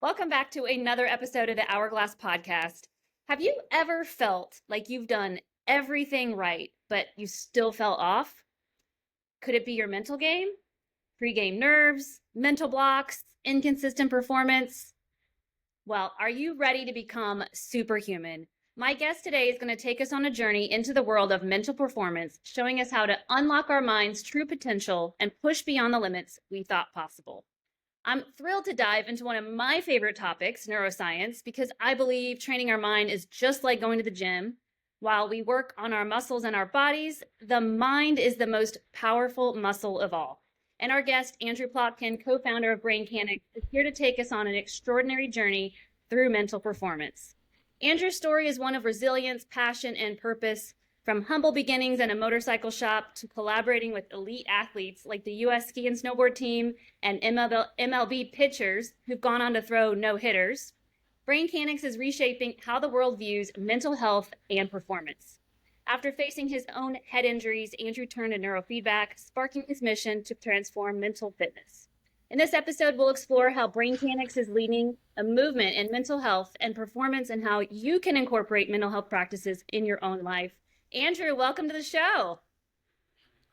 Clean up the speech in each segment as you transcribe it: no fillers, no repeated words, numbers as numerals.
Welcome back to another episode of the Hourglass Podcast. Have you ever felt like you've done everything right, but you still fell off? Could it be your mental game, pre-game nerves, mental blocks, inconsistent performance? Well, are you ready to become superhuman? My guest today is going to take us on a journey into the world of mental performance, showing us how to unlock our mind's true potential and push beyond the limits we thought possible. I'm thrilled to dive into one of my favorite topics, neuroscience, because I believe training our mind is just like going to the gym. While we work on our muscles and our bodies, the mind is the most powerful muscle of all. And our guest, Andrew Plotkin, co-founder of BrainKanix, is here to take us on an extraordinary journey through mental performance. Andrew's story is one of resilience, passion, and purpose. From humble beginnings in a motorcycle shop to collaborating with elite athletes like the U.S. ski and snowboard team and MLB pitchers who've gone on to throw no-hitters, BrainKanix is reshaping how the world views mental health and performance. After facing his own head injuries, Andrew turned to neurofeedback, sparking his mission to transform mental fitness. In this episode, we'll explore how BrainKanix is leading a movement in mental health and performance and how you can incorporate mental health practices in your own life. Andrew, welcome to the show.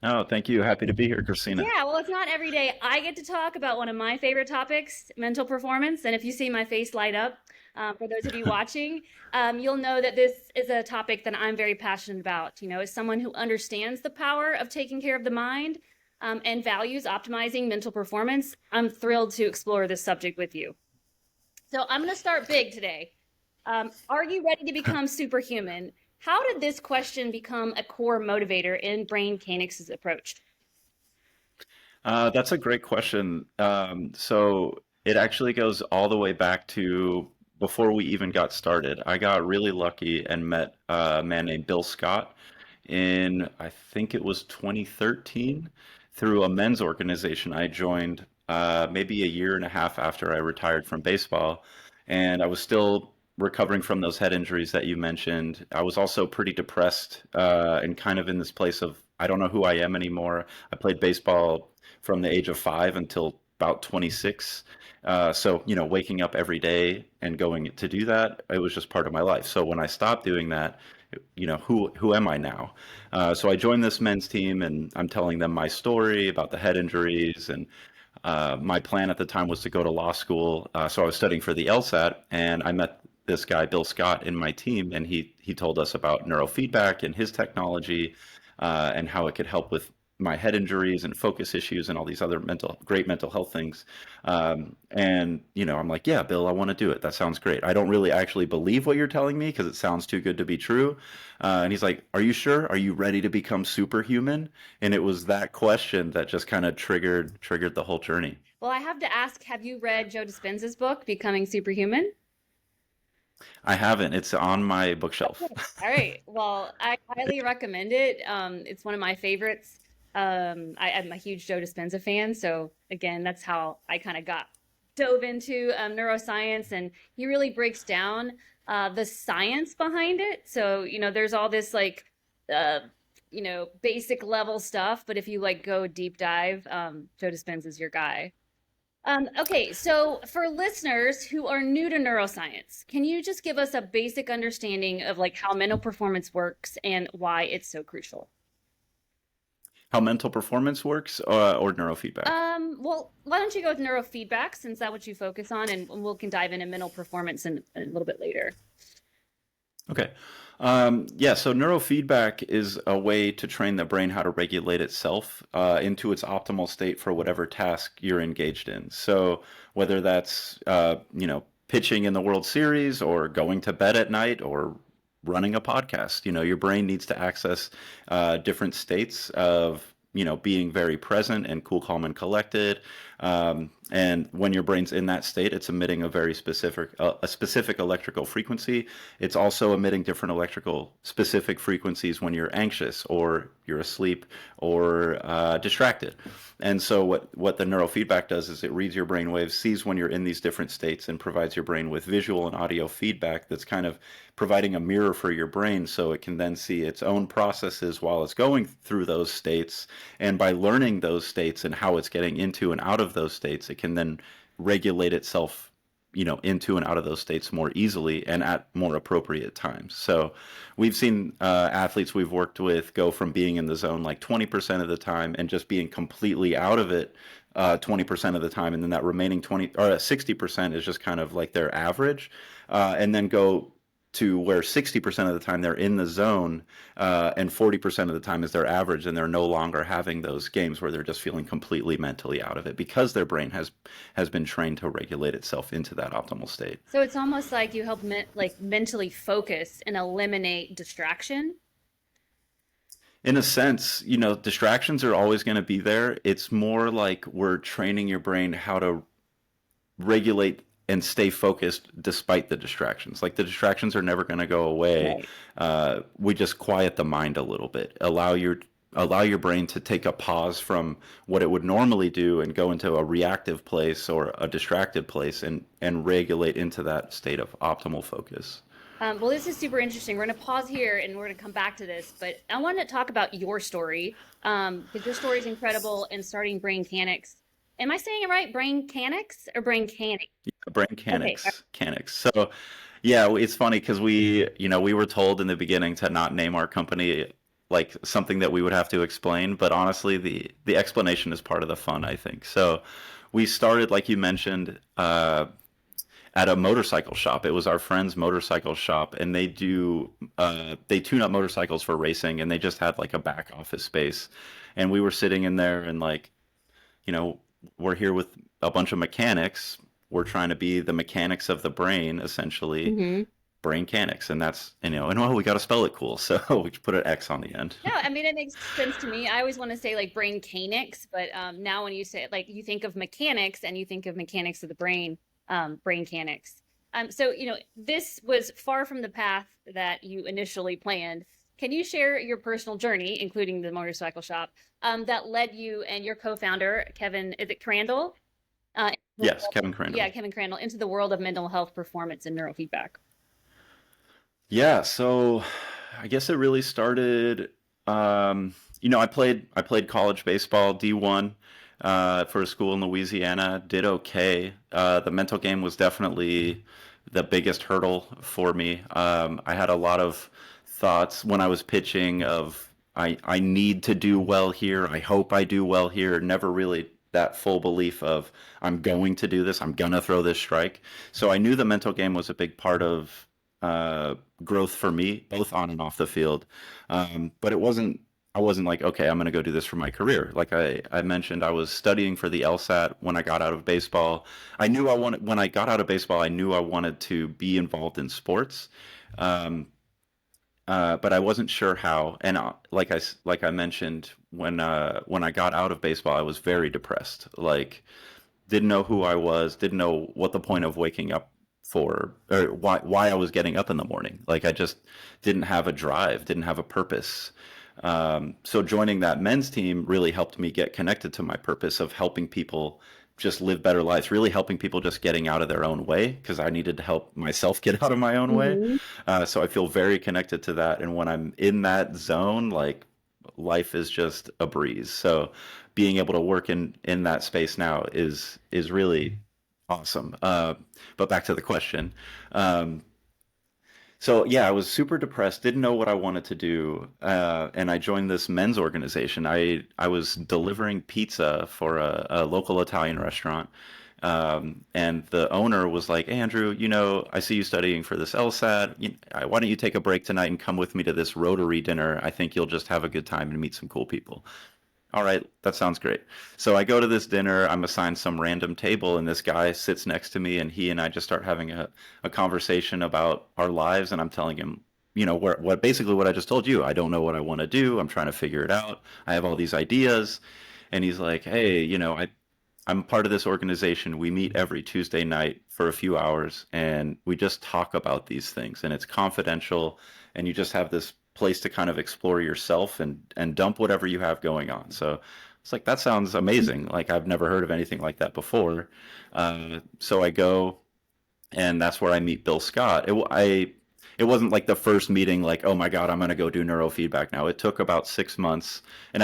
Oh, thank you. Happy to be here, Christina. Yeah, well, it's not every day I get to talk about one of my favorite topics, mental performance. And if you see my face light up, for those of you watching, you'll know that this is a topic that I'm very passionate about. You know, as someone who understands the power of taking care of the mind and values optimizing mental performance, I'm thrilled to explore this subject with you. So I'm going to start big today. Are you ready to become superhuman? How did this question become a core motivator in BrainKanix's approach? That's a great question. So it actually goes all the way back to before we even got started. I got really lucky and met a man named Bill Scott in, I think it was 2013, through a men's organization I joined maybe a year and a half after I retired from baseball. And I was still recovering from those head injuries that you mentioned. I was also pretty depressed and kind of in this place of, I don't know who I am anymore. I played baseball from the age of 5 until about 26. So, waking up every day and going to do that, it was just part of my life. So when I stopped doing that, who am I now? So I joined this men's team and I'm telling them my story about the head injuries and my plan at the time was to go to law school. So I was studying for the LSAT and I met this guy, Bill Scott, in my team, and he told us about neurofeedback and his technology and how it could help with my head injuries and focus issues and all these other great mental health things. And I'm like, yeah, Bill, I want to do it. That sounds great. I don't really actually believe what you're telling me because it sounds too good to be true. And he's like, are you sure? Are you ready to become superhuman? And it was that question that just kind of triggered the whole journey. Well, I have to ask, have you read Joe Dispenza's book, Becoming Superhuman? I haven't. It's on my bookshelf. Okay. All right. Well, I highly recommend it. It's one of my favorites. I'm a huge Joe Dispenza fan. So again, that's how I kind of dove into neuroscience, and he really breaks down the science behind it. So, there's all this basic level stuff, but if you go deep dive, Joe Dispenza's your guy. Okay, so for listeners who are new to neuroscience, can you just give us a basic understanding of how mental performance works and why it's so crucial? How mental performance works or neurofeedback? Well, why don't you go with neurofeedback since that's what you focus on, and can dive into mental performance in a little bit later. Okay. So neurofeedback is a way to train the brain how to regulate itself into its optimal state for whatever task you're engaged in. So whether that's, pitching in the World Series or going to bed at night or running a podcast, your brain needs to access different states of, being very present and cool, calm, and collected. And when your brain's in that state, it's emitting a specific electrical frequency. It's also emitting different electrical specific frequencies when you're anxious or you're asleep or distracted. And so what the neurofeedback does is it reads your brain waves, sees when you're in these different states, and provides your brain with visual and audio feedback that's kind of providing a mirror for your brain so it can then see its own processes while it's going through those states. And by learning those states and how it's getting into and out of those states, it can then regulate itself into and out of those states more easily and at more appropriate times. So we've seen athletes we've worked with go from being in the zone like 20% of the time and just being completely out of it 20% of the time, and then that remaining 20 or 60% is just kind of like their average, and then go to where 60% of the time they're in the zone, and 40% of the time is their average, and they're no longer having those games where they're just feeling completely mentally out of it because their brain has been trained to regulate itself into that optimal state. So it's almost like you help like mentally focus and eliminate distraction. In a sense, distractions are always going to be there. It's more like we're training your brain how to regulate and stay focused despite the distractions. Like the distractions are never going to go away. Right. We just quiet the mind a little bit. Allow your brain to take a pause from what it would normally do and go into a reactive place or a distracted place, and regulate into that state of optimal focus. Well, this is super interesting. We're going to pause here and we're going to come back to this, but I wanted to talk about your story, because your story is incredible in starting BrainKanix. Am I saying it right? BrainKanix or BrainKanix? Okay. BrainKanix. So, yeah, it's funny because we were told in the beginning to not name our company like something that we would have to explain, but honestly, the explanation is part of the fun, I think. So, we started, like you mentioned, at a motorcycle shop. It was our friend's motorcycle shop, and they tune up motorcycles for racing, and they just had like a back office space, and we were sitting in there, and like, you know, we're here with a bunch of mechanics. We're trying to be the mechanics of the brain, essentially. Mm-hmm. BrainKanix, and that's, and we got to spell it cool, so we put an X on the end. No, I mean, it makes sense to me. I always want to say like BrainKanix, but now when you say it, like you think of mechanics and you think of mechanics of the brain, BrainKanix. So, this was far from the path that you initially planned. Can you share your personal journey, including the motorcycle shop, that led you and your co-founder, Kevin, is it Crandall? Yes, Kevin Crandall. Yeah, Kevin Crandall, into the world of mental health, performance, and neurofeedback. Yeah, so I guess it really started. I played college baseball D1 for a school in Louisiana. Did okay. The mental game was definitely the biggest hurdle for me. I had a lot of thoughts when I was pitching of I need to do well here. I hope I do well here. Never really that full belief of I'm going to do this. I'm gonna throw this strike. So I knew the mental game was a big part of growth for me, both on and off the field. But I wasn't like, okay, I'm going to go do this for my career. Like I mentioned, I was studying for the LSAT when I got out of baseball. When I got out of baseball, I knew I wanted to be involved in sports. But I wasn't sure how. And like I mentioned, when I got out of baseball, I was very depressed. Like, didn't know who I was, didn't know what the point of waking up for, or why I was getting up in the morning. Like, I just didn't have a drive, didn't have a purpose. So joining that men's team really helped me get connected to my purpose of helping people just live better lives, really helping people just getting out of their own way, because I needed to help myself get out of my own way. Mm-hmm. So I feel very connected to that. And when I'm in that zone, like, life is just a breeze. So being able to work in that space now is really awesome. But back to the question. So yeah, I was super depressed, didn't know what I wanted to do, and I joined this men's organization. I was delivering pizza for a local Italian restaurant, and the owner was like, "Hey, Andrew, I see you studying for this LSAT. Why don't you take a break tonight and come with me to this Rotary dinner? I think you'll just have a good time and meet some cool people." All right, that sounds great. So I go to this dinner, I'm assigned some random table, and this guy sits next to me, and he and I just start having a conversation about our lives, and I'm telling him, basically what I just told you. I don't know what I want to do. I'm trying to figure it out. I have all these ideas. And he's like, "Hey, I'm part of this organization. We meet every Tuesday night for a few hours, and we just talk about these things, and it's confidential, and you just have this place to kind of explore yourself and dump whatever you have going on." So it's like, that sounds amazing. Like, I've never heard of anything like that before. So I go, and that's where I meet Bill Scott. It wasn't like the first meeting, like, oh my God, I'm going to go do neurofeedback now. It took about 6 months. And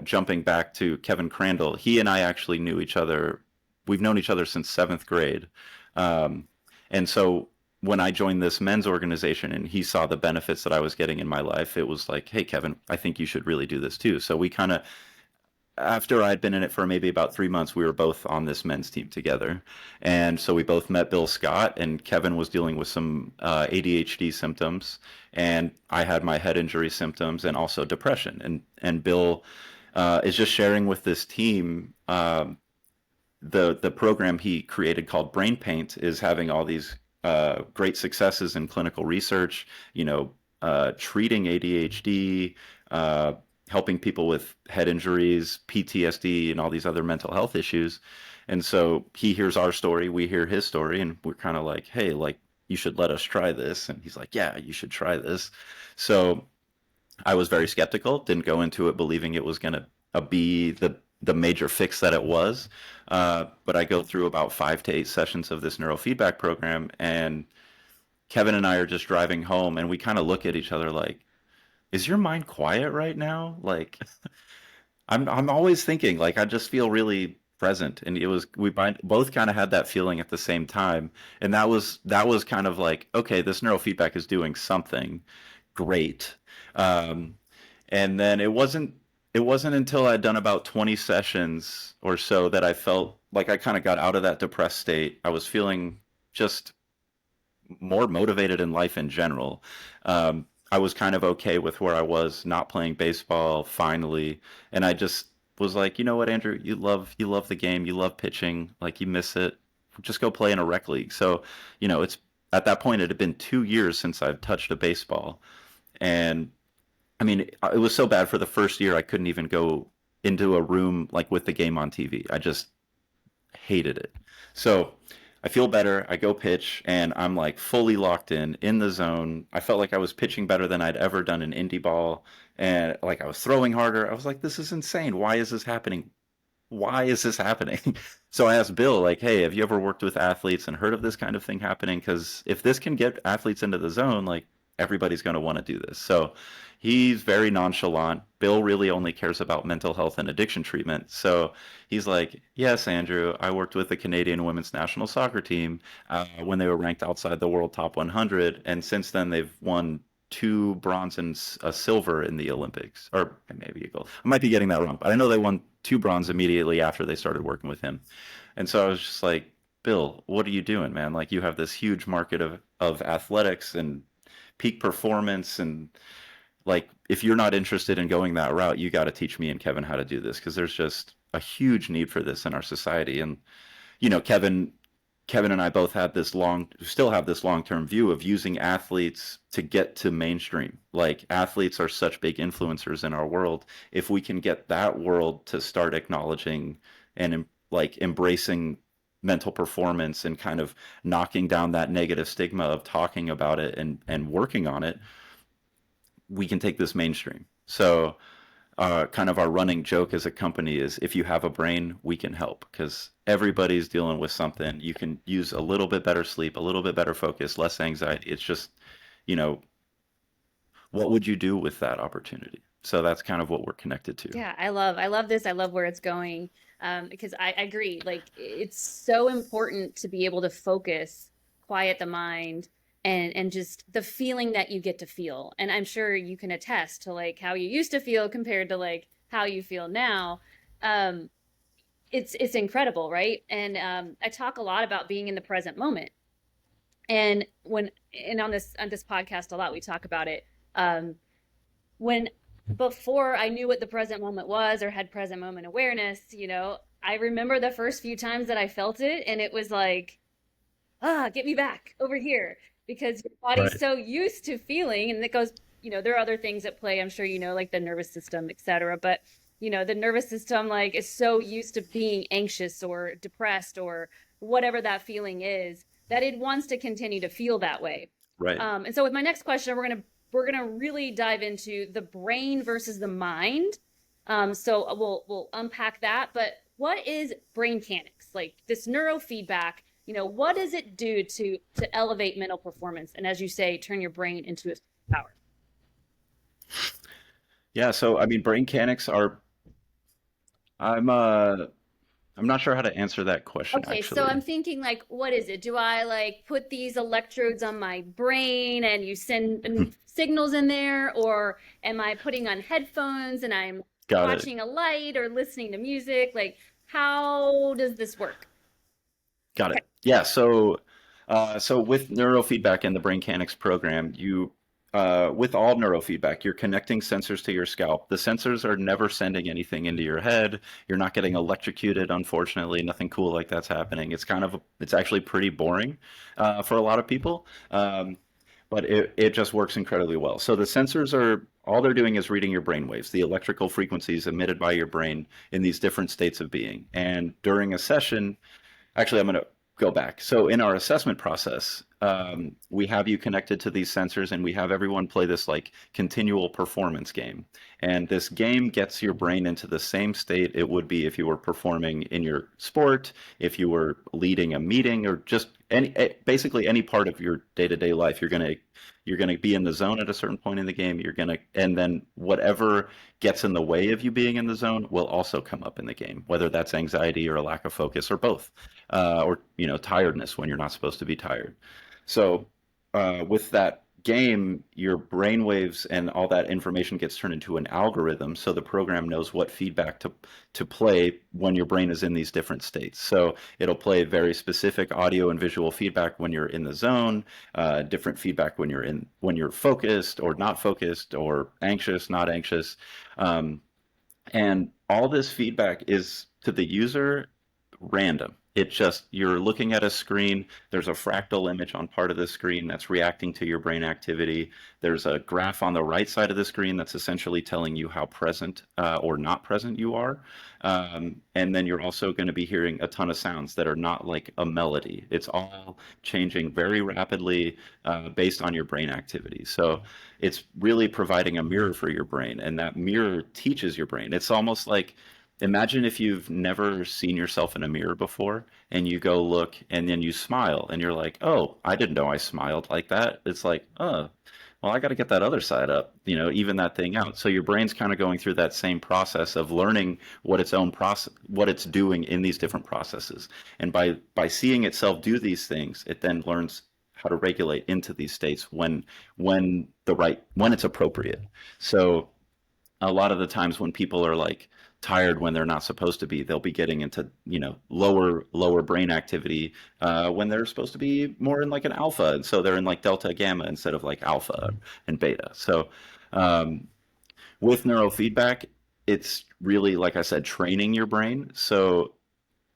jumping back to Kevin Crandall, he and I actually knew each other we've known each other since seventh grade. Um, and so when I joined this men's organization and he saw the benefits that I was getting in my life, it was like, hey, Kevin, I think you should really do this too. So we kind of, after I'd been in it for maybe about 3 months, we were both on this men's team together. And so we both met Bill Scott, and Kevin was dealing with some ADHD symptoms, and I had my head injury symptoms and also depression. And Bill is just sharing with this team. The program he created called Brain Paint is having all these great successes in clinical research, treating ADHD, helping people with head injuries, PTSD, and all these other mental health issues. And so he hears our story, we hear his story, and we're kind of like, hey, like, you should let us try this. And he's like, yeah, you should try this. So I was very skeptical, didn't go into it believing it was going to be the major fix that it was. But I go through about 5 to 8 sessions of this neurofeedback program, and Kevin and I are just driving home, and we kind of look at each other like, is your mind quiet right now? Like, I'm always thinking, like, I just feel really present, and it was both kind of had that feeling at the same time, and that was kind of like, okay, this neurofeedback is doing something great. Um, and then it wasn't until I'd done about 20 sessions or so that I felt like I kind of got out of that depressed state. I was feeling just more motivated in life in general. I was kind of okay with where I was not playing baseball finally, and I just was like, you know what, Andrew, you love the game, you love pitching, like you miss it. Just go play in a rec league. So, it's at that point it had been 2 years since I've touched a baseball, and I mean, it was so bad for the first year I couldn't even go into a room like with the game on TV. I just hated it. So I feel better. I go pitch, and I'm like fully locked in the zone. I felt like I was pitching better than I'd ever done in indie ball, and like I was throwing harder. I was like, this is insane. Why is this happening? Why is this happening? So I asked Bill, like, hey, have you ever worked with athletes and heard of this kind of thing happening? Because if this can get athletes into the zone, like, everybody's going to want to do this. So he's very nonchalant. Bill really only cares about mental health and addiction treatment. So he's like, yes, Andrew, I worked with the Canadian women's national soccer team when they were ranked outside the world top 100. And since then, they've won two bronze and a silver in the Olympics, or maybe a gold. I might be getting that wrong, but I know they won two bronze immediately after they started working with him. And so I was just like, Bill, what are you doing, man? Like, you have this huge market of athletics and peak performance, and like, if you're not interested in going that route, you got to teach me and Kevin how to do this, because there's just a huge need for this in our society. And Kevin and I both had this still have this long-term view of using athletes to get to mainstream. Like, athletes are such big influencers in our world. If we can get that world to start acknowledging and like embracing mental performance and kind of knocking down that negative stigma of talking about it and working on it, we can take this mainstream. So kind of our running joke as a company is, if you have a brain, we can help, because everybody's dealing with something. You can use a little bit better sleep, a little bit better focus, less anxiety. It's just, you know, what would you do with that opportunity? So that's kind of what we're connected to. Yeah, I love this. I love where it's going. Because I agree. Like, it's so important to be able to focus, quiet the mind, and just the feeling that you get to feel. And I'm sure you can attest to like how you used to feel compared to like how you feel now. Um, it's incredible, right? And I talk a lot about being in the present moment. And on this podcast a lot, we talk about it. When before I knew what the present moment was or had present moment awareness, I remember the first few times that I felt it, and it was like, get me back over here, because your body's Right. so used to feeling. And it goes, there are other things at play, I'm sure, like the nervous system, etc. But the nervous system, like, is so used to being anxious or depressed or whatever that feeling is, that it wants to continue to feel that way. Right. And so with my next question, we're gonna really dive into the brain versus the mind. So we'll unpack that. But what is BrainKanix? Like, this neurofeedback, what does it do to elevate mental performance, and, as you say, turn your brain into a power? Yeah. So I mean, brain mechanics are. I'm I'm not sure how to answer that question Okay, so I'm actually. thinking like, what is it? Do I like put these electrodes on my brain and you send signals in there, or am I putting on headphones and I'm Got it. watching a light or listening to music? Like, how does this work? Got Okay. it. Yeah. So with neurofeedback in the BrainKanix program, with all neurofeedback, you're connecting sensors to your scalp. The sensors are never sending anything into your head. You're not getting electrocuted, unfortunately. Nothing cool like that's happening. It's actually pretty boring for a lot of people. But it just works incredibly well. So the sensors are all they're doing is reading your brain waves, the electrical frequencies emitted by your brain in these different states of being. And during a session, actually, I'm going to go back. So in our assessment process, we have you connected to these sensors, and we have everyone play this like continual performance game. And this game gets your brain into the same state it would be if you were performing in your sport, if you were leading a meeting, or just basically any part of your day-to-day life. You're gonna be in the zone at a certain point in the game. And then whatever gets in the way of you being in the zone will also come up in the game, whether that's anxiety or a lack of focus or both, or tiredness when you're not supposed to be tired. So with that game, your brain waves and all that information gets turned into an algorithm, so the program knows what feedback to play when your brain is in these different states. So it'll play very specific audio and visual feedback when you're in the zone, different feedback when you're focused or not focused, or anxious, not anxious. Um, and all this feedback is to the user random. It just, you're looking at a screen, there's a fractal image on part of the screen that's reacting to your brain activity. There's a graph on the right side of the screen that's essentially telling you how present or not present you are. And then you're also going to be hearing a ton of sounds that are not like a melody. It's all changing very rapidly based on your brain activity. So it's really providing a mirror for your brain, and that mirror teaches your brain. It's almost like, imagine if you've never seen yourself in a mirror before and you go look and then you smile and you're like, oh, I didn't know I smiled like that. It's like, oh, well, I got to get that other side up, even that thing out. So your brain's kind of going through that same process of learning what it's doing in these different processes. And by seeing itself do these things, it then learns how to regulate into these states when it's appropriate. So a lot of the times when people are like tired when they're not supposed to be, they'll be getting into lower brain activity when they're supposed to be more in like an alpha, and so they're in like delta gamma instead of like alpha and beta. So um, with neurofeedback, it's really, like I said, training your brain. So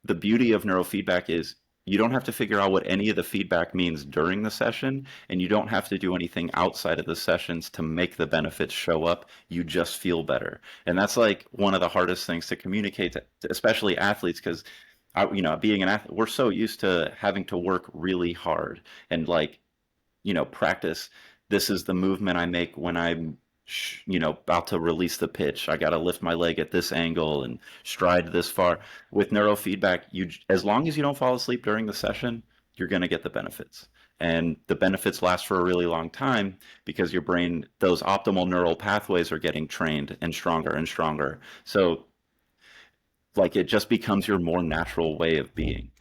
the beauty of neurofeedback is you don't have to figure out what any of the feedback means during the session, and you don't have to do anything outside of the sessions to make the benefits show up. You just feel better. And that's like one of the hardest things to communicate to especially athletes, because being an athlete, we're so used to having to work really hard and like, practice. This is the movement I make when I'm about to release the pitch. I got to lift my leg at this angle and stride this far. With neurofeedback, as long as you don't fall asleep during the session, you're going to get the benefits. And the benefits last for a really long time because your brain, those optimal neural pathways are getting trained and stronger and stronger. So like it just becomes your more natural way of being.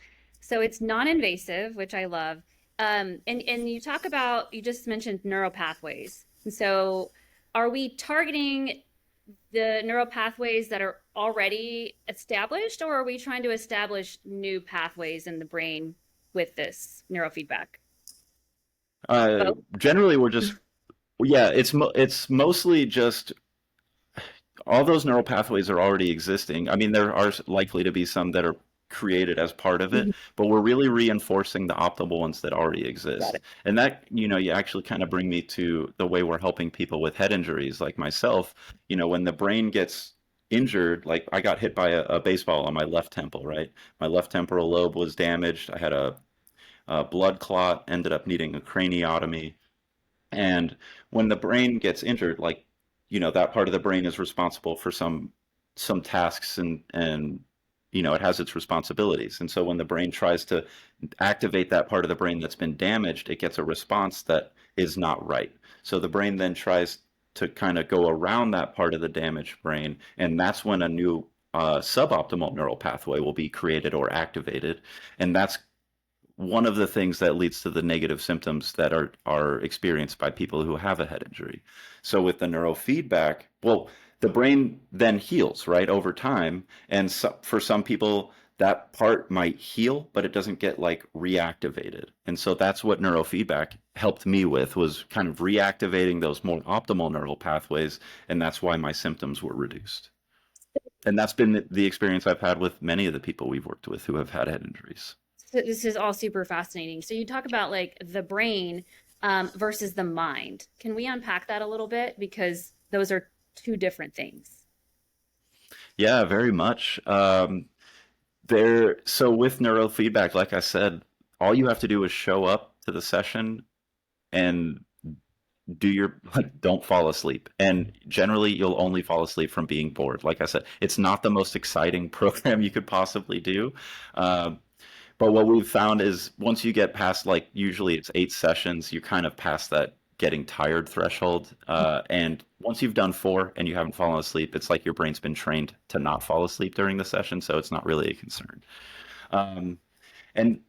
So it's non-invasive, which I love. And you just mentioned neural pathways. And so are we targeting the neural pathways that are already established, or are we trying to establish new pathways in the brain with this neurofeedback? Both. Generally, we're just yeah, it's mostly just all those neural pathways are already existing. I mean, there are likely to be some that are created as part of it, Mhm. but we're really reinforcing the optimal ones that already Got exist. it. And that, you actually kind of bring me to the way we're helping people with head injuries like myself. When the brain gets injured, like I got hit by a baseball on my left temple, right? My left temporal lobe was damaged. I had a blood clot, ended up needing a craniotomy. And when the brain gets injured, like, that part of the brain is responsible for some tasks, and it has its responsibilities. And so when the brain tries to activate that part of the brain that's been damaged, it gets a response that is not right. So the brain then tries to kind of go around that part of the damaged brain, and that's when a new suboptimal neural pathway will be created or activated, and that's one of the things that leads to the negative symptoms that are experienced by people who have a head injury. So with the neurofeedback, well, the brain then heals, right, over time, and so, for some people that part might heal, but it doesn't get like reactivated. And so that's what neurofeedback helped me with, was kind of reactivating those more optimal neural pathways, and that's why my symptoms were reduced. And that's been the experience I've had with many of the people we've worked with who have had head injuries. So this is all super fascinating. So you talk about like the brain versus the mind. Can we unpack that a little bit? Because those are two different things. Yeah, very much. So with neurofeedback, like I said, all you have to do is show up to the session and do your don't fall asleep. And generally, you'll only fall asleep from being bored. Like I said, it's not the most exciting program you could possibly do. Um, But what we've found is once you get past, like, usually it's 8 sessions, you kind of past that getting tired threshold. And once you've done 4 and you haven't fallen asleep, it's like your brain's been trained to not fall asleep during the session, so it's not really a concern. Um, and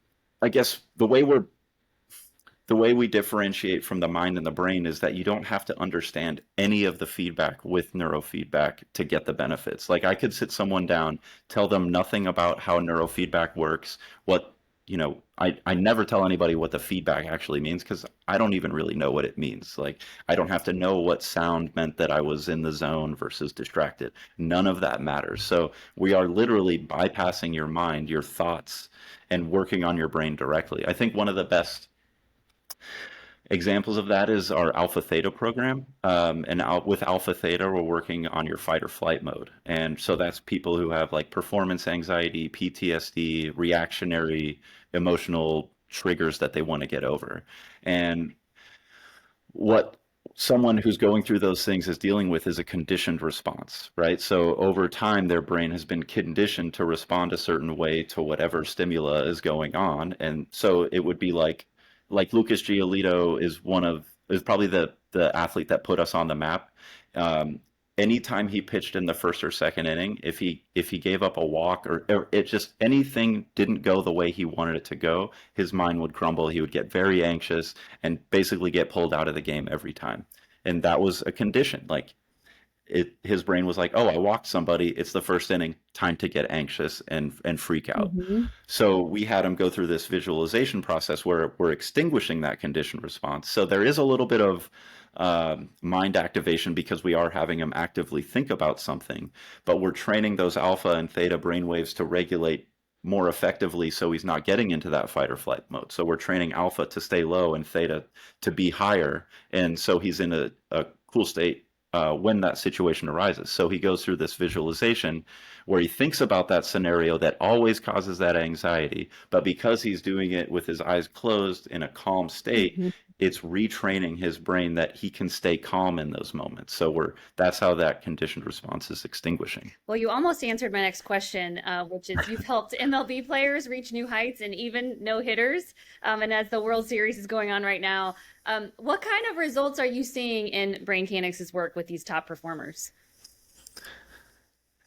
I guess the way we differentiate from the mind and the brain is that you don't have to understand any of the feedback with neurofeedback to get the benefits. Like, I could sit someone down, tell them nothing about how neurofeedback works, what, I never tell anybody what the feedback actually means because I don't even really know what it means. Like, I don't have to know what sound meant that I was in the zone versus distracted. None of that matters. So we are literally bypassing your mind, your thoughts, and working on your brain directly. I think one of the best examples of that is our alpha theta program. With alpha theta, we're working on your fight or flight mode. And so that's people who have like performance anxiety, PTSD, reactionary emotional triggers that they want to get over. And what someone who's going through those things is dealing with is a conditioned response, right? So over time, their brain has been conditioned to respond a certain way to whatever stimula is going on. And so it would be like Lucas Giolito is probably the athlete that put us on the map. Anytime he pitched in the first or second inning, if he gave up a walk or it just anything didn't go the way he wanted it to go, his mind would crumble. He would get very anxious and basically get pulled out of the game every time. And that was a condition. Like, his brain was like, oh, I walked somebody. It's the first inning. Time to get anxious and freak out. Mm-hmm. So we had him go through this visualization process where we're extinguishing that conditioned response. So there is a little bit of mind activation because we are having him actively think about something, but we're training those alpha and theta brainwaves to regulate more effectively so he's not getting into that fight or flight mode. So we're training alpha to stay low and theta to be higher. And so he's in a cool state when that situation arises. So he goes through this visualization where he thinks about that scenario that always causes that anxiety, but because he's doing it with his eyes closed in a calm state, Mm-hmm. it's retraining his brain that he can stay calm in those moments. So that's how that conditioned response is extinguishing. Well, you almost answered my next question, which is you've helped MLB players reach new heights and even no hitters. And as the World Series is going on right now, what kind of results are you seeing in BrainKanix's work with these top performers?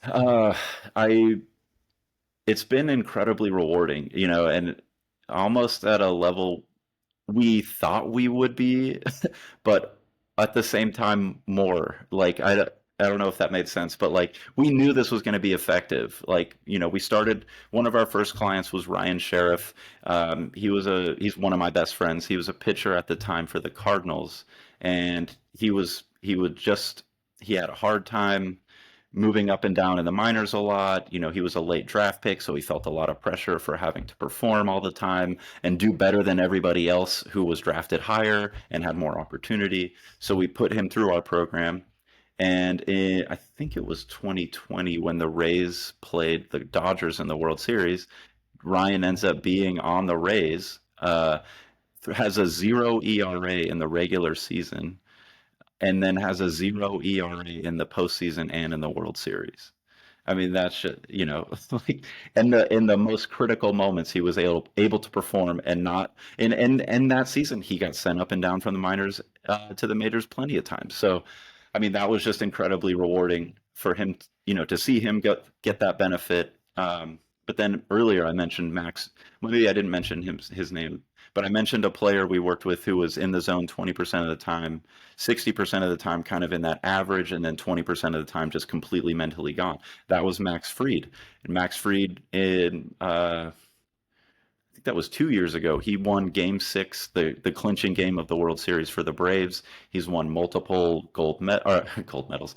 Uh, I It's been incredibly rewarding, and almost at a level we thought we would be, but at the same time more. Like, I don't know if that made sense, but like we knew this was going to be effective. Like, we started, one of our first clients was Ryan Sheriff. He's one of my best friends. He was a pitcher at the time for the Cardinals, and he had a hard time moving up and down in the minors a lot. He was a late draft pick, so he felt a lot of pressure for having to perform all the time and do better than everybody else who was drafted higher and had more opportunity. So we put him through our program. And I think it was 2020 when the Rays played the Dodgers in the World Series. Ryan ends up being on the Rays, has a 0 ERA in the regular season, and then has a 0 ERA in the postseason and in the World Series. I mean, that should, like, in the most critical moments, he was able to perform and not in that season, he got sent up and down from the minors to the majors plenty of times. So, I mean, that was just incredibly rewarding for him to see him get that benefit. But then earlier I mentioned Max. Well, maybe I didn't mention his name, but I mentioned a player we worked with who was in the zone 20% of the time, 60% of the time kind of in that average, and then 20% of the time just completely mentally gone. That was Max Fried. And Max Fried in I think that was 2 years ago. He won Game Six, the clinching game of the World Series for the Braves. He's won multiple gold medals,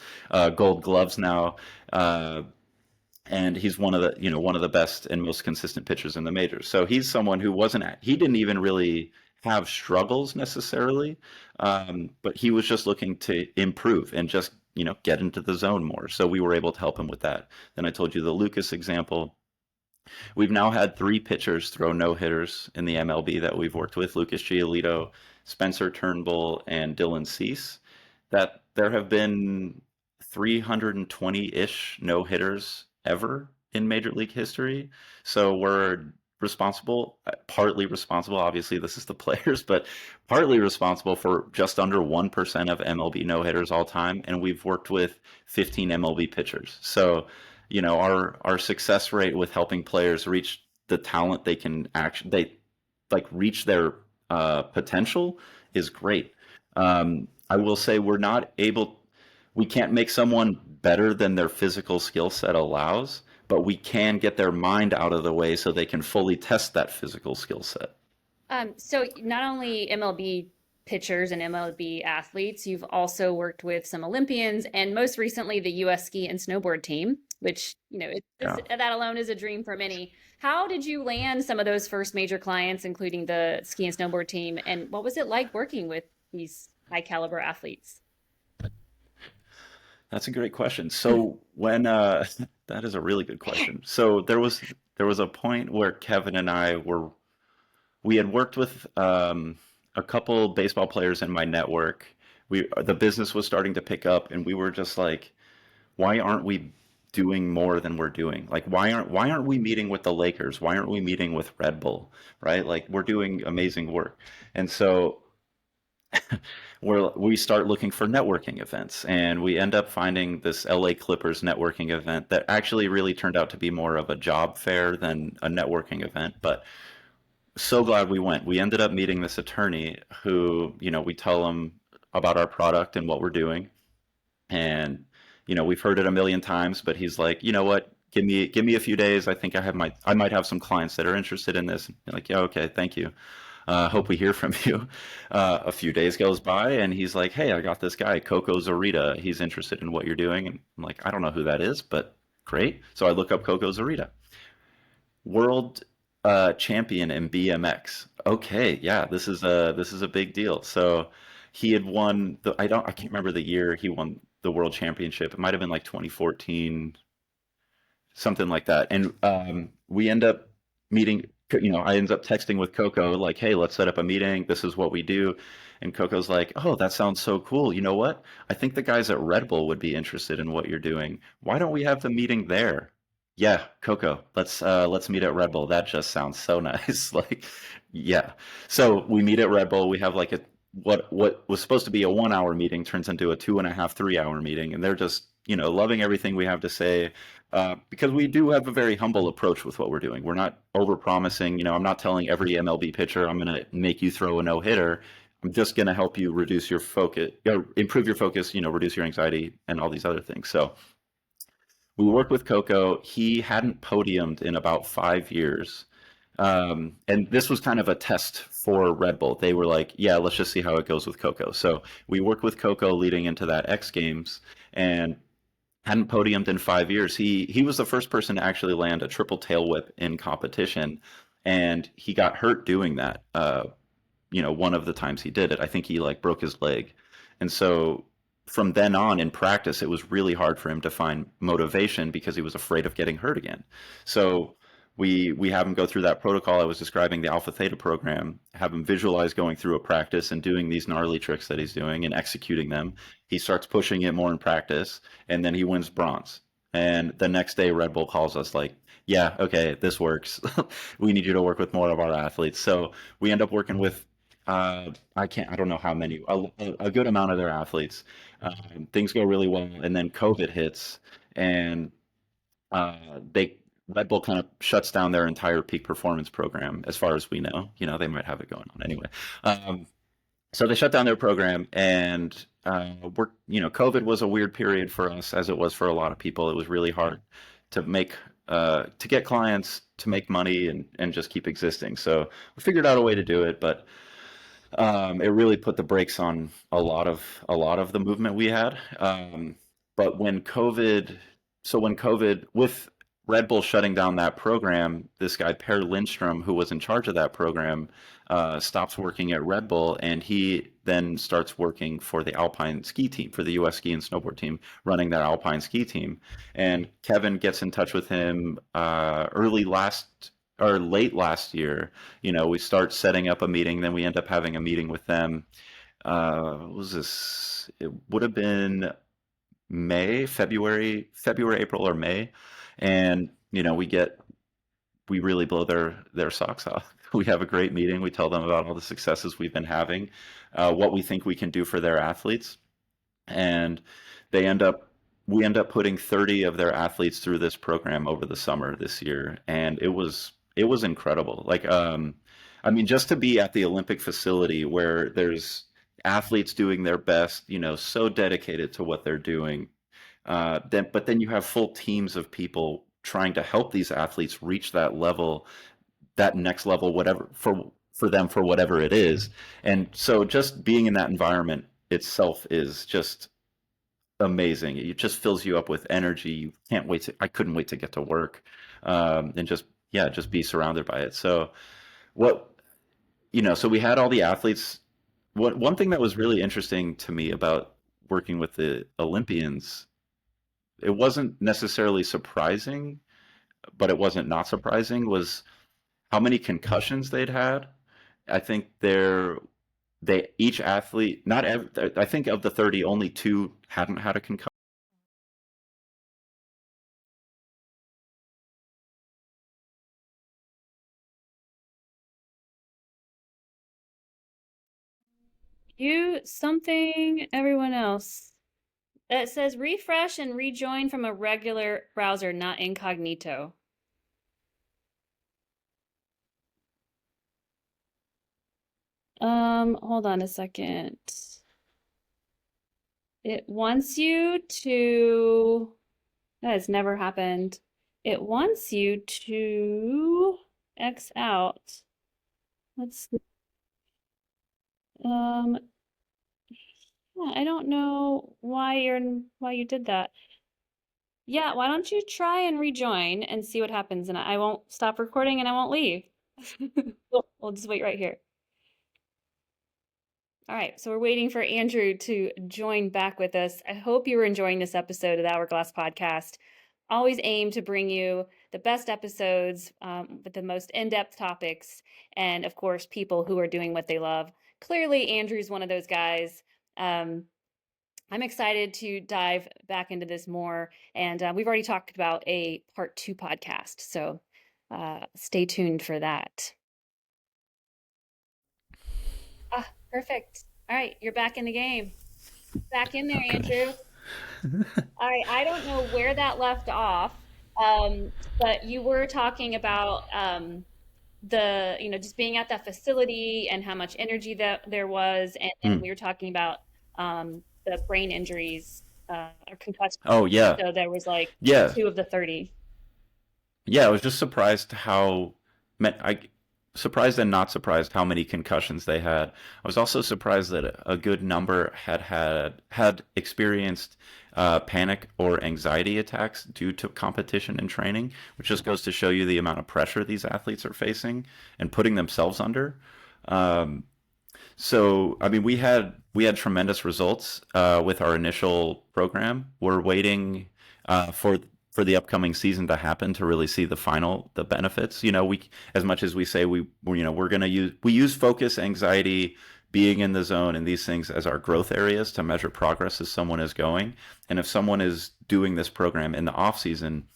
gold gloves now, uh, and he's one of the best and most consistent pitchers in the majors. So he's someone who he didn't even really have struggles necessarily, but he was just looking to improve and just get into the zone more. So we were able to help him with that. Then I told you the Lucas example. We've now had three pitchers throw no hitters in the MLB that we've worked with: Lucas Giolito, Spencer Turnbull, and Dylan Cease. That there have been 320-ish no hitters ever in Major League history. So we're partly responsible. Obviously, this is the players, but partly responsible for just under 1% of MLB no hitters all time. And we've worked with 15 MLB pitchers. So our success rate with helping players reach the talent they can actually they like reach their potential is great. I will say we can't make someone better than their physical skill set allows, but we can get their mind out of the way so they can fully test that physical skill set. So not only MLB pitchers and MLB athletes, you've also worked with some Olympians and most recently the US ski and snowboard team, which, Yeah. that alone is a dream for many. How did you land some of those first major clients, including the ski and snowboard team? And what was it like working with these high caliber athletes? That's a great question. So when that is a really good question. So there was a point where Kevin and we had worked with a couple baseball players in my network. The business was starting to pick up, and we were just like, why aren't we doing more than we're doing? Like, why aren't we meeting with the Lakers? Why aren't we meeting with Red Bull? Right? Like, we're doing amazing work. And so we start looking for networking events, and we end up finding this LA Clippers networking event that actually really turned out to be more of a job fair than a networking event. But so glad we went. We ended up meeting this attorney who, we tell him about our product and what we're doing. And, we've heard it a million times, but he's like, you know what? Give me a few days. I think I might have some clients that are interested in this. I'm like, yeah, okay, thank you. Hope we hear from you. A few days goes by, and he's like, hey, I got this guy, Coco Zarita. He's interested in what you're doing. And I'm like, I don't know who that is, but great. So I look up Coco Zarita, world champion in BMX. Okay, yeah, this is a big deal. So he had won I can't remember the year he won the world championship. It might have been like 2014, something like that. And we end up meeting. I end up texting with Coco like, "Hey, let's set up a meeting. This is what we do." And Coco's like, "Oh, that sounds so cool. You know what? I think the guys at Red Bull would be interested in what you're doing. Why don't we have the meeting there?" Yeah, Coco, let's meet at Red Bull. That just sounds so nice. Like, yeah. So we meet at Red Bull. We have like what was supposed to be a 1 hour meeting turns into a 2.5, 3 hour meeting, and they're just loving everything we have to say, because we do have a very humble approach with what we're doing. We're not over promising. I'm not telling every MLB pitcher I'm going to make you throw a no hitter. I'm just going to help you reduce your focus, improve your focus, reduce your anxiety, and all these other things. So we worked with Coco. He hadn't podiumed in about 5 years. And this was kind of a test for Red Bull. They were like, yeah, let's just see how it goes with Coco. So we worked with Coco leading into that X Games, and hadn't podiumed in 5 years. He was the first person to actually land a triple tail whip in competition, and he got hurt doing that. One of the times he did it, I think he like broke his leg, and so from then on in practice, it was really hard for him to find motivation because he was afraid of getting hurt again. So we have him go through that protocol I was describing, the Alpha Theta program, have him visualize going through a practice and doing these gnarly tricks that he's doing and executing them. He starts pushing it more in practice, and then he wins bronze. And the next day, Red Bull calls us like, yeah, okay, this works. We need you to work with more of our athletes. So we end up working with, I don't know how many, a good amount of their athletes. Things go really well, and then COVID hits, and they Red Bull kind of shuts down their entire peak performance program, as far as we know. They might have it going on anyway. So they shut down their program, and COVID was a weird period for us, as it was for a lot of people. It was really hard to get clients, to make money, and just keep existing. So we figured out a way to do it, but it really put the brakes on a lot of the movement we had. But when COVID, with Red Bull shutting down that program, this guy Per Lindstrom, who was in charge of that program, stops working at Red Bull, and he then starts working for the Alpine ski team, for the U.S. ski and snowboard team, running that Alpine ski team. And Kevin gets in touch with him late last year. We start setting up a meeting, then we end up having a meeting with them. What was this? It would have been February, April, or May, and we really blow their socks off. We have a great meeting. We tell them about all the successes we've been having, what we think we can do for their athletes, and they end up we end up putting 30 of their athletes through this program over the summer this year, and it was incredible. Like, I mean, just to be at the Olympic facility where there's athletes doing their best, so dedicated to what they're doing. But then you have full teams of people trying to help these athletes reach that level, that next level, whatever, for them, for whatever it is. And so just being in that environment itself is just amazing. It just fills you up with energy. I couldn't wait to get to work, and just, yeah, just be surrounded by it. So what, so we had all the athletes. One thing that was really interesting to me about working with the Olympians, it wasn't necessarily surprising, but it wasn't not surprising, was how many concussions they'd had. I think each athlete, I think of the 30, only two hadn't had a concussion. You something, everyone else. It says refresh and rejoin from a regular browser, not incognito. Hold on a second. It wants you to, that has never happened. It wants you to X out. Let's, um, yeah, I don't know why you did that. Yeah, why don't you try and rejoin and see what happens, and I won't stop recording and I won't leave. We'll just wait right here. All right, so we're waiting for Andrew to join back with us. I hope you were enjoying this episode of the Hourglass Podcast. Always aim to bring you the best episodes with the most in-depth topics, and of course, people who are doing what they love. Clearly, Andrew's one of those guys. I'm excited to dive back into this more, and we've already talked about a part 2 podcast, so stay tuned for that. Ah, perfect. All right, you're back in the game. Back in there, Okay. Andrew. All right, I don't know where that left off, but you were talking about just being at that facility and how much energy that there was, and then Mm. we were talking about the brain injuries or concussions. Oh, yeah. So there was like Yeah. 2 of the 30. Yeah, I was just surprised and not surprised how many concussions they had. I was also surprised that a good number had experienced panic or anxiety attacks due to competition and training, which just goes to show you the amount of pressure these athletes are facing and putting themselves under. Um, so, I mean, we had tremendous results with our initial program. We're waiting for the upcoming season to happen to really see the benefits. We, as much as we say we're going to use focus, anxiety, being in the zone, and these things as our growth areas to measure progress as someone is going. And if someone is doing this program in the off season,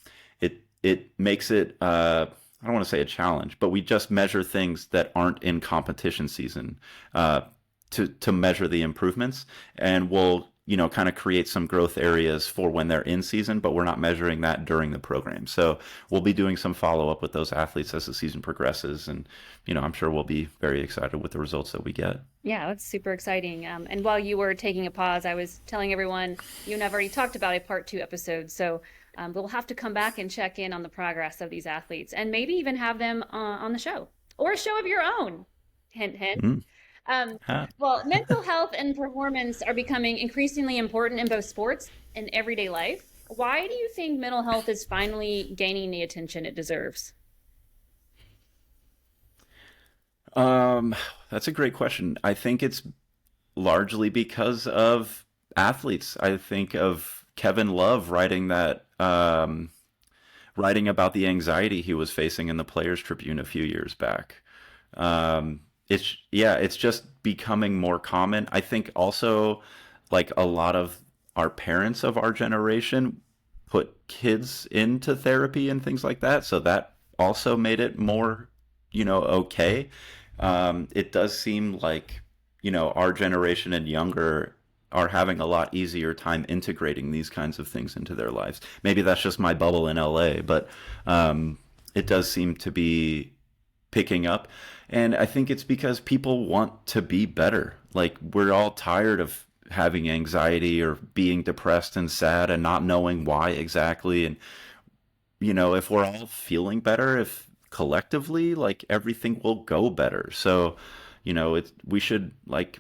it makes it, I don't want to say a challenge, but we just measure things that aren't in competition season, to measure the improvements, and we'll kind of create some growth areas for when they're in season, but we're not measuring that during the program. So we'll be doing some follow up with those athletes as the season progresses. And, I'm sure we'll be very excited with the results that we get. Yeah, that's super exciting. And while you were taking a pause, I was telling everyone you and I've already talked about a part 2 episode. So we'll have to come back and check in on the progress of these athletes and maybe even have them on the show or a show of your own. Hint, hint. Mm. Um, Huh. well, mental health and performance are becoming increasingly important in both sports and everyday life. Why do you think mental health is finally gaining the attention it deserves? Um, that's a great question. I think it's largely because of athletes. I think of Kevin Love writing about the anxiety he was facing in the Players Tribune a few years back. It's just becoming more common. I think also like a lot of our parents of our generation put kids into therapy and things like that, so that also made it more, okay. It does seem like, our generation and younger are having a lot easier time integrating these kinds of things into their lives. Maybe that's just my bubble in LA, but it does seem to be picking up. And I think it's because people want to be better. Like, we're all tired of having anxiety or being depressed and sad and not knowing why exactly. And, if we're all feeling better, if collectively, like, everything will go better. So, we should, like,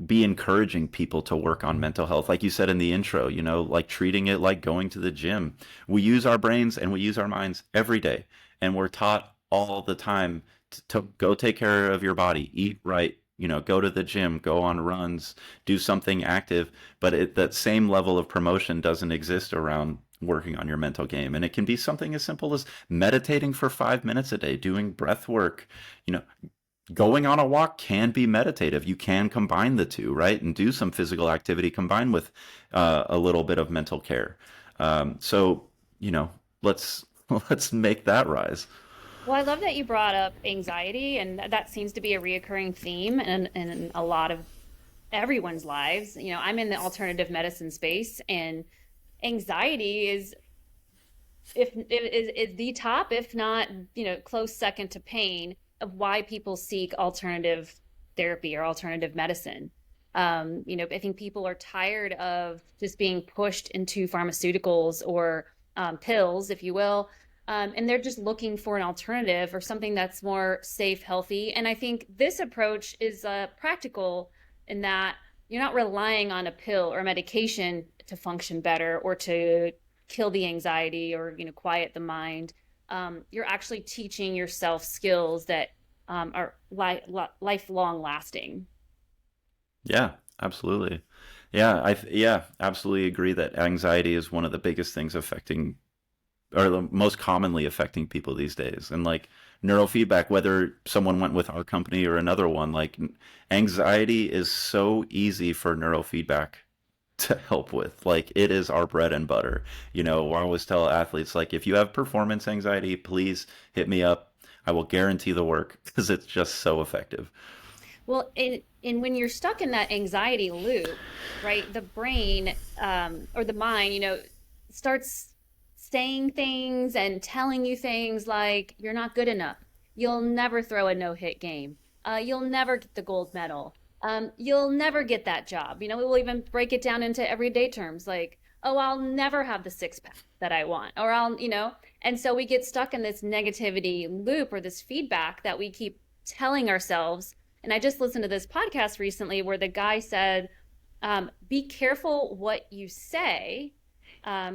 be encouraging people to work on mental health. Like you said in the intro, like treating it like going to the gym. We use our brains and we use our minds every day. And we're taught all the time to go take care of your body, eat right, go to the gym, go on runs, do something active. But that same level of promotion doesn't exist around working on your mental game. And it can be something as simple as meditating for 5 minutes a day, doing breath work, you know, going on a walk can be meditative. You can combine the two, right? And do some physical activity combined with a little bit of mental care. So, let's let's make that rise. Well, I love that you brought up anxiety, and that seems to be a reoccurring theme in a lot of everyone's lives. I'm in the alternative medicine space, and anxiety is the top, if not, close second to pain of why people seek alternative therapy or alternative medicine. I think people are tired of just being pushed into pharmaceuticals or pills, if you will, and they're just looking for an alternative or something that's more safe, healthy. And I think this approach is practical in that you're not relying on a pill or medication to function better or to kill the anxiety or quiet the mind. You're actually teaching yourself skills that are lifelong lasting. Yeah, absolutely. Yeah, absolutely agree that anxiety is one of the biggest things affecting or the most commonly affecting people these days. And like neurofeedback, whether someone went with our company or another one, like anxiety is so easy for neurofeedback to help with. Like it is our bread and butter. I always tell athletes, like, if you have performance anxiety, please hit me up. I will guarantee the work because it's just so effective. Well, in when you're stuck in that anxiety loop, right, the brain or the mind, starts saying things and telling you things like you're not good enough. You'll never throw a no-hit game. You'll never get the gold medal. You'll never get that job. We'll even break it down into everyday terms like, oh, I'll never have the six pack that I want, or and so we get stuck in this negativity loop or this feedback that we keep telling ourselves. And I just listened to this podcast recently where the guy said, be careful what you say.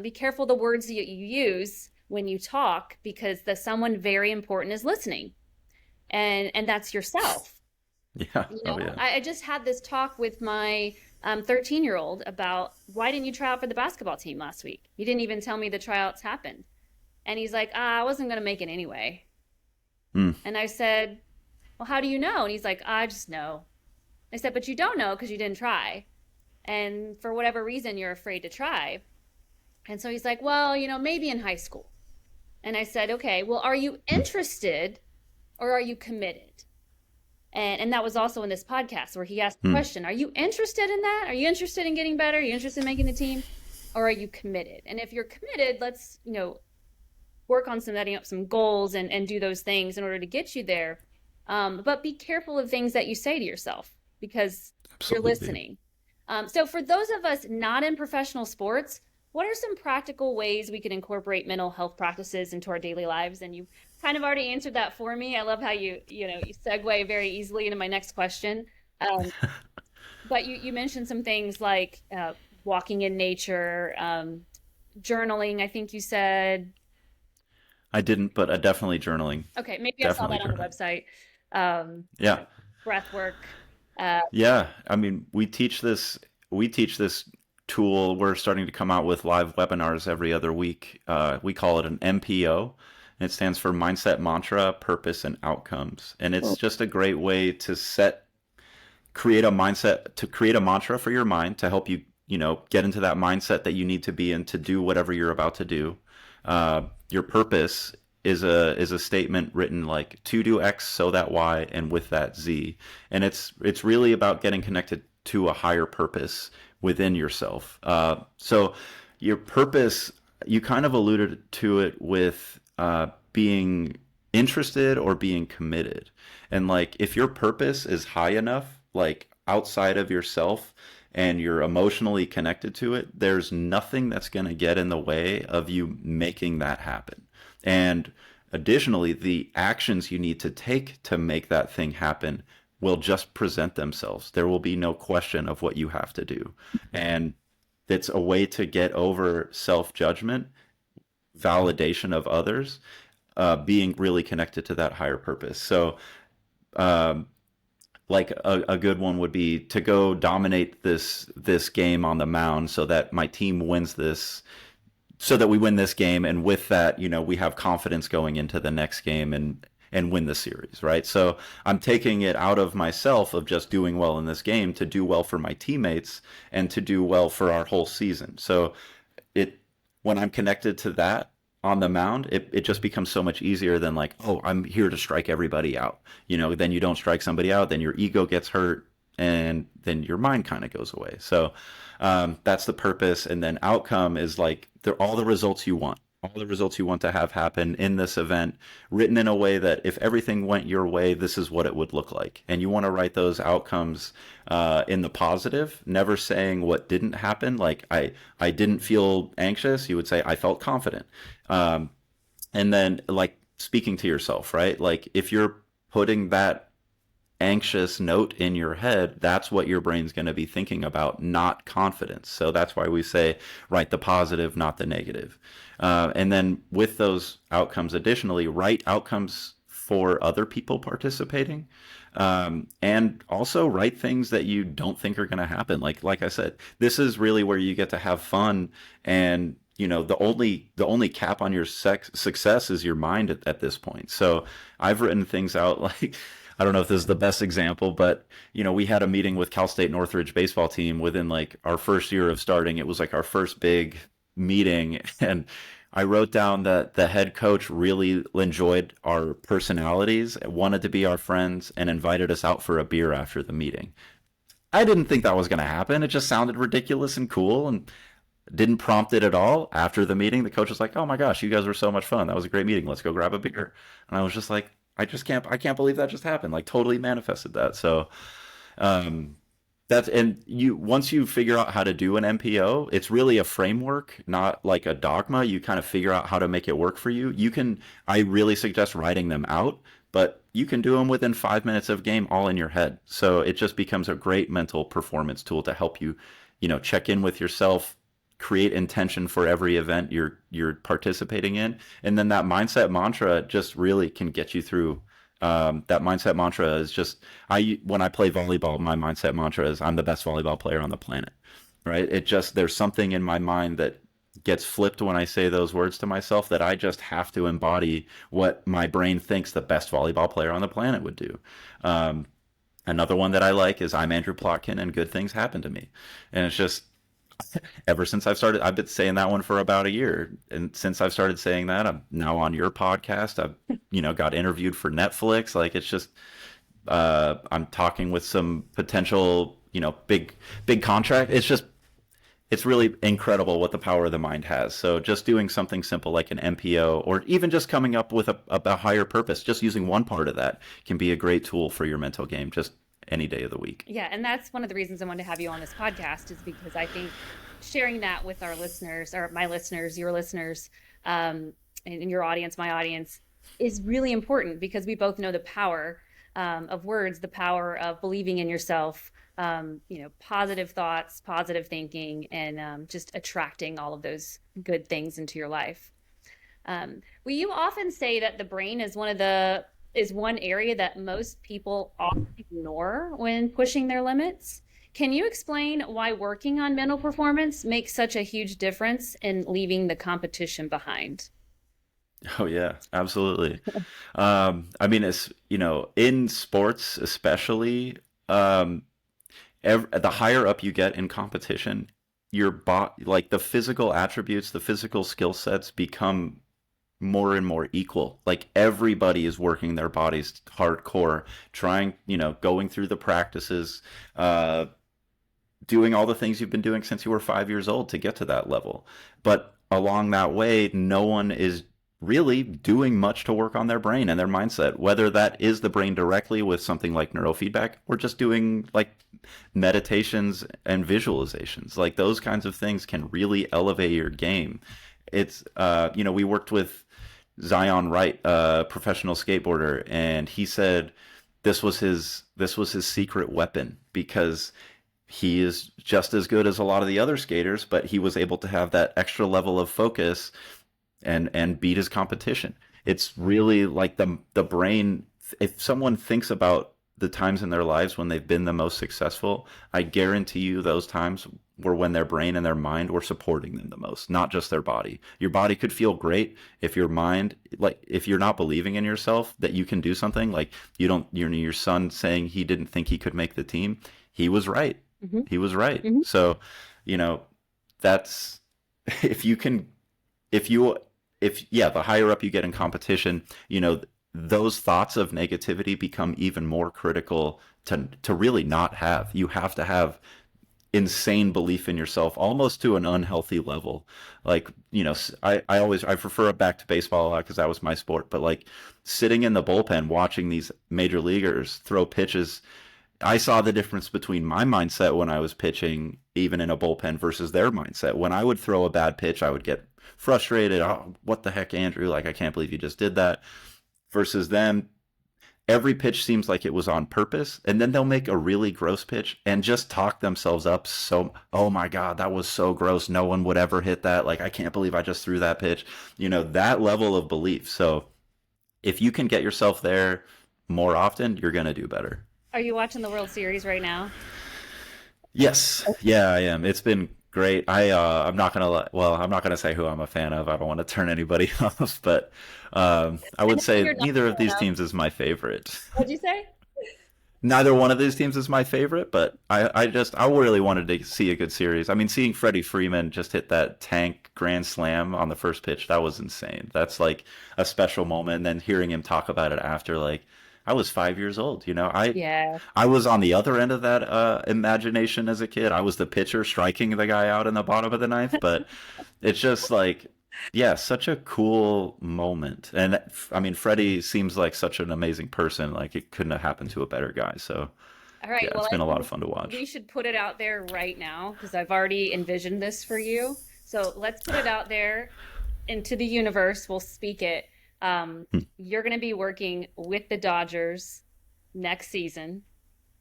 Be careful the words that you use when you talk, because someone very important is listening. And that's yourself. Yeah. Oh, yeah. I just had this talk with my 13-year-old about, why didn't you try out for the basketball team last week? You didn't even tell me the tryouts happened. And he's like, I wasn't going to make it anyway. Mm. And I said, well, how do you know? And he's like, I just know. I said, but you don't know because you didn't try. And for whatever reason, you're afraid to try. And so he's like, well, maybe in high school. And I said, okay, well, are you interested or are you committed? And that was also in this podcast where he asked the Hmm. question, are you interested in that? Are you interested in getting better? Are you interested in making the team? Or are you committed? And if you're committed, let's, work on setting up some goals and do those things in order to get you there. But be careful of things that you say to yourself because you're Absolutely. listening. So for those of us not in professional sports, what are some practical ways we can incorporate mental health practices into our daily lives? And you kind of already answered that for me. I love how you segue very easily into my next question. Um, but you mentioned some things like walking in nature, journaling, I think you said. I didn't, but definitely journaling. Okay, maybe I saw Definitely that on the journaling. website. You Yeah. know, breath work. Uh, Yeah. I mean, we teach this tool. We're starting to come out with live webinars every other week. We call it an MPO, and it stands for Mindset, Mantra, Purpose, and Outcomes. And it's just a great way to create a mantra for your mind to help you, get into that mindset that you need to be in to do whatever you're about to do. Your purpose is a statement written like to do X so that Y and with that Z, and it's really about getting connected to a higher purpose within yourself. So your purpose, you kind of alluded to it with being interested or being committed. And like if your purpose is high enough, like outside of yourself, and you're emotionally connected to it, there's nothing that's going to get in the way of you making that happen. And additionally, the actions you need to take to make that thing happen will just present themselves. There will be no question of what you have to do. And it's a way to get over self judgment, validation of others, being really connected to that higher purpose. So, um, like a good one would be to go dominate this game on the mound so that my team wins this, so that we win this game, and with that, we have confidence going into the next game and win the series, right? So I'm taking it out of myself of just doing well in this game to do well for my teammates and to do well for our whole season. So it when I'm connected to that on the mound, it just becomes so much easier than like, oh, I'm here to strike everybody out. Then you don't strike somebody out, then your ego gets hurt, and then your mind kind of goes away. So that's the purpose. And then outcome is like all the results you want. All the results you want to have happen in this event, written in a way that if everything went your way, this is what it would look like. And you want to write those outcomes in the positive, never saying what didn't happen. Like I didn't feel anxious. You would say I felt confident. Um, and then like speaking to yourself, right? Like if you're putting that anxious note in your head, that's what your brain's going to be thinking about, not confidence. So that's why we say write the positive, not the negative. And then with those outcomes, additionally, write outcomes for other people participating. And also write things that you don't think are going to happen. Like I said, this is really where you get to have fun, and the only cap on your success is your mind at this point. So I've written things out like I don't know if this is the best example, but we had a meeting with Cal State Northridge baseball team within like our first year of starting. It was like our first big meeting, and I wrote down that the head coach really enjoyed our personalities, wanted to be our friends, and invited us out for a beer after the meeting. I didn't think that was going to happen. It just sounded ridiculous and cool, and didn't prompt it at all. After the meeting, the coach was like, "Oh my gosh, you guys were so much fun. That was a great meeting. Let's go grab a beer." And I was just like, I can't believe that just happened. Like totally manifested that. So um, that's and you once you figure out how to do an MPO, it's really a framework, not like a dogma. You kind of figure out how to make it work for you. I really suggest writing them out, but you can do them within 5 minutes of game, all in your head. So it just becomes a great mental performance tool to help you, check in with yourself, create intention for every event you're participating in, and then that mindset mantra just really can get you through. That mindset mantra is just when I play volleyball, my mindset mantra is I'm the best volleyball player on the planet. Right? It just there's something in my mind that gets flipped when I say those words to myself that I just have to embody what my brain thinks the best volleyball player on the planet would do. Um, Another one that I like is I'm Andrew Plotkin and good things happen to me. And it's just ever since I've been saying that one for about a year. And since I've started saying that, I'm now on your podcast. I've, got interviewed for Netflix. Like it's just I'm talking with some potential, big contract. It's really incredible what the power of the mind has. So just doing something simple like an MPO, or even just coming up with a higher purpose, just using one part of that can be a great tool for your mental game, just any day of the week. Yeah, and that's one of the reasons I wanted to have you on this podcast, is because I think sharing that with our listeners, or my listeners, your listeners, and your audience, my audience, is really important, because we both know the power of words, the power of believing in yourself, positive thoughts, positive thinking, and just attracting all of those good things into your life. Well, you often say that the brain is one area that most people often ignore when pushing their limits. Can you explain why working on mental performance makes such a huge difference in leaving the competition behind? Oh yeah, absolutely. I mean, it's, in sports especially, the higher up you get in competition, like the physical attributes, the physical skill sets become more and more equal. Like everybody is working their bodies hardcore, trying, going through the practices, uh, doing all the things you've been doing since you were 5 years old to get to that level. But along that way, no one is really doing much to work on their brain and their mindset, whether that is the brain directly with something like neurofeedback, or just doing like meditations and visualizations. Like those kinds of things can really elevate your game. We worked with Zion Wright, a professional skateboarder, and he said this was his secret weapon, because he is just as good as a lot of the other skaters, but he was able to have that extra level of focus and beat his competition. It's really like the brain. If someone thinks about the times in their lives when they've been the most successful, I guarantee you those times were when their brain and their mind were supporting them the most, not just their body. Your body could feel great if your mind, like if you're not believing in yourself that you can do something, like your son saying he didn't think he could make the team. He was right. Hmm. He was right. Hmm. So, you know, that's if you can if you if yeah, the higher up you get in competition, those thoughts of negativity become even more critical to really not have. You have to have insane belief in yourself, almost to an unhealthy level. Like, I prefer it back to baseball a lot because that was my sport, but like sitting in the bullpen watching these major leaguers throw pitches, I saw the difference between my mindset when I was pitching, even in a bullpen, versus their mindset. When I would throw a bad pitch, I would get frustrated. Oh, what the heck, Andrew? Like, I can't believe you just did that. Versus them, every pitch seems like it was on purpose. And then they'll make a really gross pitch and just talk themselves up. So, oh my God, that was so gross. No one would ever hit that. Like, I can't believe I just threw that pitch. That level of belief. So, if you can get yourself there more often, you're going to do better. Are you watching the World Series right now? Yes, yeah, I am. It's been great. I'm not gonna say who I'm a fan of. I don't want to turn anybody off, but I I would know who say you're not neither a of fan these of. teams is my favorite. What'd you say? Neither one of these teams is my favorite, but I really wanted to see a good series. I mean, seeing Freddie Freeman just hit that tank grand slam on the first pitch, that was insane. That's like a special moment. And then hearing him talk about it after, like, I was 5 years old. Yeah. I was on the other end of that imagination as a kid. I was the pitcher striking the guy out in the bottom of the ninth, but it's just like, yeah, such a cool moment. And I mean, Freddie seems like such an amazing person. Like it couldn't have happened to a better guy. So All right. yeah, Well, it's I been a lot of think fun to we watch. should put it out there right now, because I've already envisioned this for you. So let's put it out there into the universe. We'll speak it. You're going to be working with the Dodgers next season.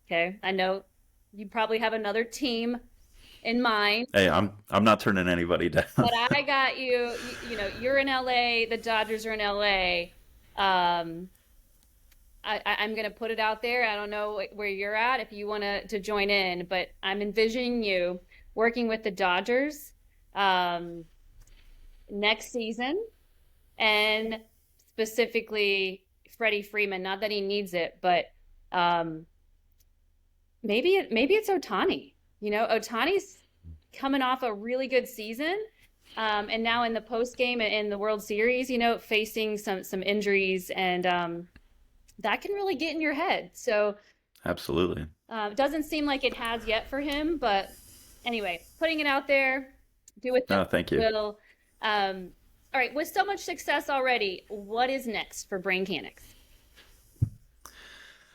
Okay. I know you probably have another team in mind, Hey, I'm not turning anybody down. but I got you. You're in LA. The Dodgers are in LA. Um, I'm going to put it out there. I don't know where you're at if you want to join in, but I'm envisioning you working with the Dodgers um, next season, and specifically Freddie Freeman. Not that he needs it, but um, maybe it's Otani. Otani's coming off a really good season, and now in the post game in the World Series, facing some injuries and that can really get in your head. So Absolutely. it doesn't seem like it has yet for him, but anyway, putting it out there, do with it No, thank you. what you will. All right, with so much success already, what is next for BrainKanix?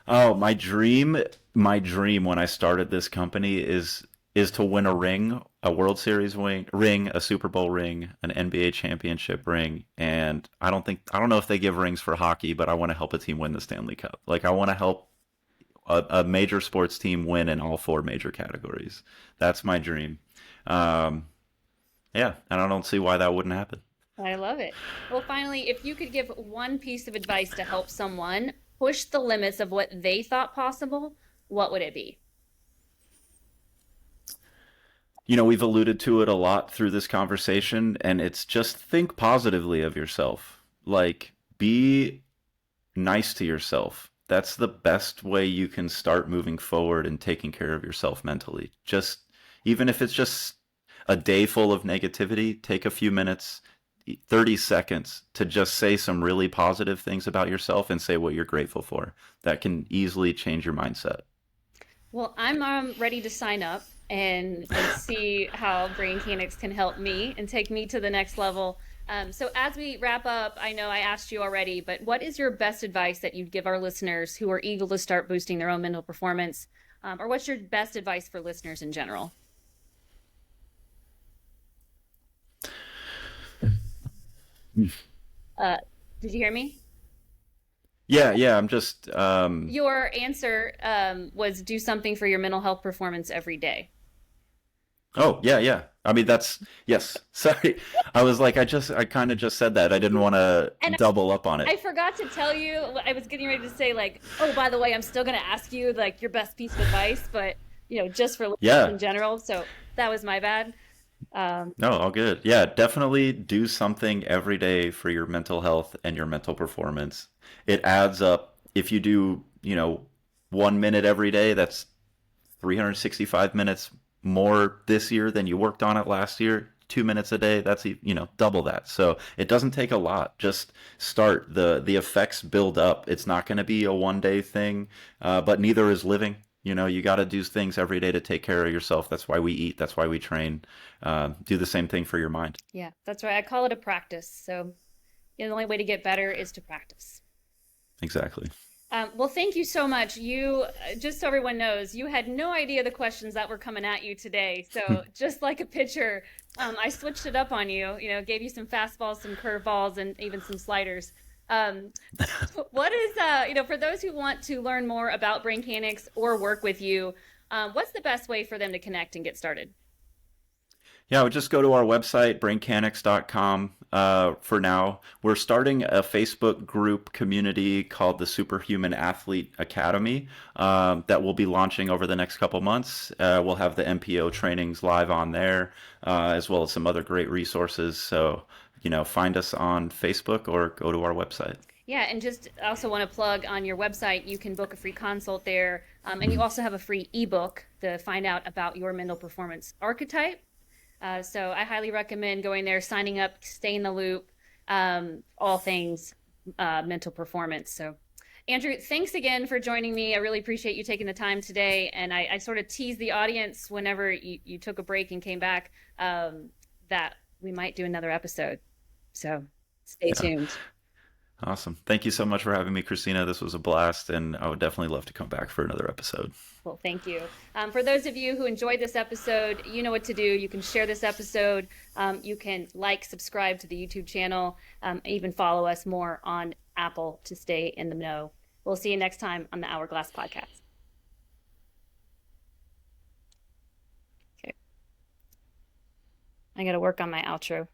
Oh, my dream when I started this company is to win a ring, a World Series ring, a Super Bowl ring, an NBA championship ring, and I don't know if they give rings for hockey, but I want to help a team win the Stanley Cup. Like I want to help a major sports team win in all four major categories. That's my dream. Um, yeah, and I don't see why that wouldn't happen. I love it. Well, finally, if you could give one piece of advice to help someone push the limits of what they thought possible, what would it be? You know, we've alluded to it a lot through this conversation, and it's just think positively of yourself. Like, be nice to yourself. That's the best way you can start moving forward and taking care of yourself mentally. Just, even if it's just a day full of negativity, take a few minutes, 30 seconds to just say some really positive things about yourself and say what you're grateful for. That can easily change your mindset. Well, I'm ready to sign up and see how BrainKanix can help me and take me to the next level. So as we wrap up, I know I asked you already, but what is your best advice that you'd give our listeners who are eager to start boosting their own mental performance? Or what's your best advice for listeners in general? Uh, did you hear me? Yeah, yeah, I'm just Your answer was do something for your mental health performance every day. oh, yeah, yeah. I mean, that's yes. Sorry. I was like I kind of just said that. I didn't want to And double up on I it. forgot to tell you, I was getting ready to say, like, oh, by the way, I'm still going to ask you, like, your best piece of advice, but, just for listeners Yeah. in general. So that was my bad. Um, No, all good. Yeah, definitely do something every day for your mental health and your mental performance. It adds up. If you do, 1 minute every day, that's 365 minutes more this year than you worked on it last year. 2 minutes a day, that's double that. So it doesn't take a lot. Just start. The effects build up. It's not going to be a 1 day thing, but neither is living. You got to do things every day to take care of yourself. That's why we eat. That's why we train. Do the same thing for your mind. yeah, that's right. I call it a practice. So the only way to get better is to practice. Exactly. Well, thank you so much. Just so everyone knows, you had no idea the questions that were coming at you today. So, just like a pitcher, I switched it up on you, gave you some fastballs, some curveballs, and even some sliders. Um, what is, for those who want to learn more about BrainKanix or work with you, what's the best way for them to connect and get started? Yeah, I would just go to our website, brainkanix.com. For now, we're starting a Facebook group community called the Superhuman Athlete Academy that we'll be launching over the next couple months. We'll have the MPO trainings live on there, as well as some other great resources. So, find us on Facebook or go to our website. Yeah, and just also want to plug on your website, you can book a free consult there. And you also have a free ebook to find out about your mental performance archetype. So I highly recommend going there, signing up, stay in the loop, all things mental performance. So, Andrew, thanks again for joining me. I really appreciate you taking the time today. And I sort of teased the audience whenever you took a break and came back that we might do another episode. So stay Yeah, tuned. awesome. Thank you so much for having me, Christina. This was a blast, and I would definitely love to come back for another episode. Well, thank you. For those of you who enjoyed this episode, you know what to do. You can share this episode. You can subscribe to the YouTube channel, even follow us more on Apple to stay in the know. We'll see you next time on the Hourglass Podcast. Okay. I got to work on my outro.